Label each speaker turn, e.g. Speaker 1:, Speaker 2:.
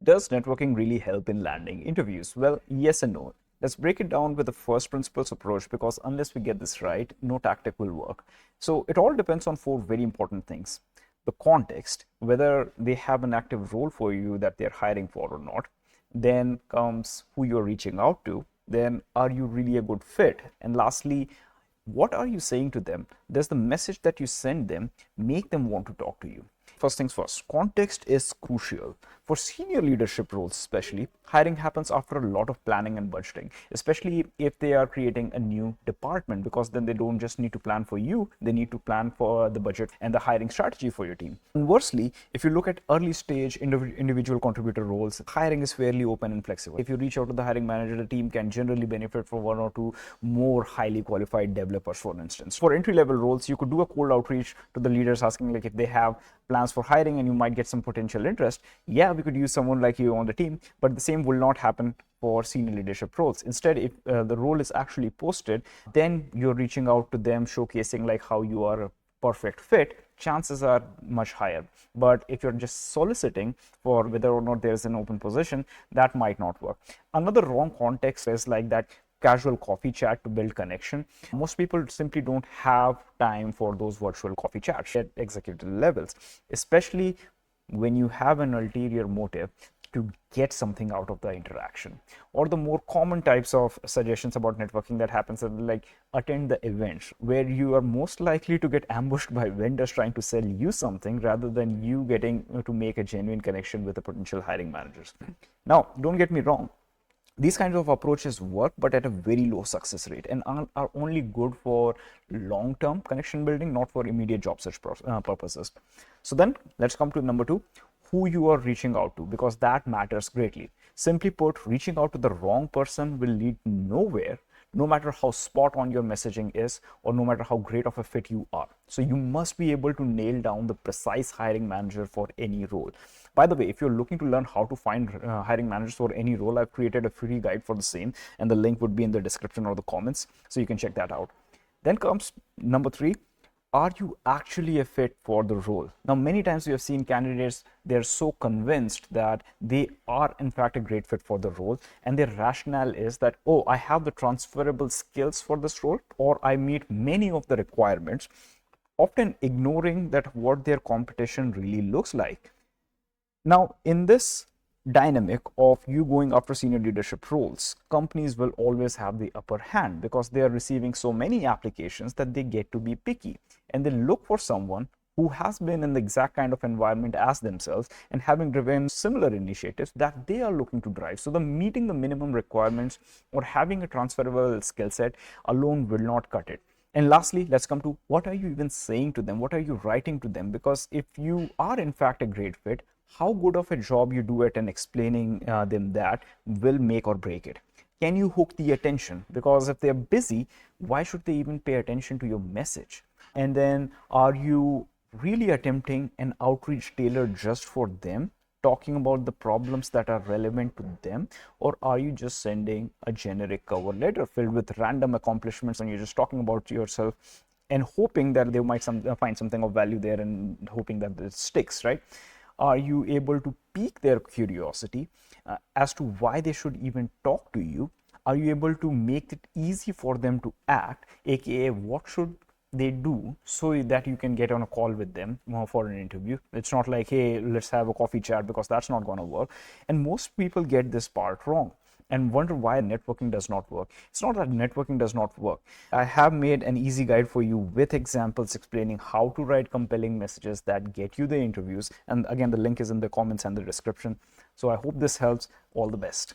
Speaker 1: Does networking really help in landing interviews? Well, yes and no. Let's break it down with the first principles approach because unless we get this right, no tactic will work. So it all depends on four very important things. The context, whether they have an active role for you that they're hiring for or not. Then comes who you're reaching out to. Then are you really a good fit? And lastly, what are you saying to them? Does the message that you send them make them want to talk to you? First things first, context is crucial. For senior leadership roles, especially, hiring happens after a lot of planning and budgeting, especially if they are creating a new department, because then they don't just need to plan for you, they need to plan for the budget and the hiring strategy for your team. Conversely, if you look at early stage individual contributor roles, hiring is fairly open and flexible. If you reach out to the hiring manager, the team can generally benefit from one or two more highly qualified developers, for instance. For entry level roles, you could do a cold outreach to the leaders asking like if they have plans for hiring and you might get some potential interest. Yeah, we could use someone like you on the team, but the same will not happen for senior leadership roles. Instead, if the role is actually posted, then you're reaching out to them, showcasing like how you are a perfect fit, chances are much higher. But if you're just soliciting for whether or not there's an open position, that might not work. Another wrong context is like that casual coffee chat to build connection. Most people simply don't have time for those virtual coffee chats at executive levels, especially when you have an ulterior motive to get something out of the interaction. Or the more common types of suggestions about networking that happens are like attend the events, where you are most likely to get ambushed by vendors trying to sell you something rather than you getting to make a genuine connection with the potential hiring managers. Now, don't get me wrong, these kinds of approaches work, but at a very low success rate, and are only good for long-term connection building, not for immediate job search purposes. So then let's come to number two, who you are reaching out to, because that matters greatly. Simply put, reaching out to the wrong person will lead nowhere, no matter how spot on your messaging is or no matter how great of a fit you are. So you must be able to nail down the precise hiring manager for any role. By the way, if you're looking to learn how to find hiring managers for any role, I've created a free guide for the same, and the link would be in the description or the comments, so you can check that out. Then comes number three, are you actually a fit for the role? Now, many times we have seen candidates, they're so convinced that they are in fact a great fit for the role, and their rationale is that, oh, I have the transferable skills for this role, or I meet many of the requirements, often ignoring that what their competition really looks like. Now, in this dynamic of you going after senior leadership roles, companies will always have the upper hand because they are receiving so many applications that they get to be picky, and they look for someone who has been in the exact kind of environment as themselves and having driven similar initiatives that they are looking to drive. So the meeting the minimum requirements or having a transferable skill set alone will not cut it. And lastly, let's come to what are you even saying to them? What are you writing to them? Because if you are in fact a great fit, how good of a job you do it and explaining them that will make or break it. Can you hook the attention? Because if they're busy, why should they even pay attention to your message? And then are you really attempting an outreach tailored just for them, talking about the problems that are relevant to them, or are you just sending a generic cover letter filled with random accomplishments and you're just talking about yourself and hoping that they might find something of value there and hoping that it sticks, right? Are you able to pique their curiosity as to why they should even talk to you? Are you able to make it easy for them to act, aka what should they do so that you can get on a call with them for an interview? It's not like, hey, let's have a coffee chat, because that's not going to work. And most people get this part wrong and wonder why networking does not work. It's not that networking does not work. I have made an easy guide for you with examples explaining how to write compelling messages that get you the interviews. And again, the link is in the comments and the description. So I hope this helps. All the best.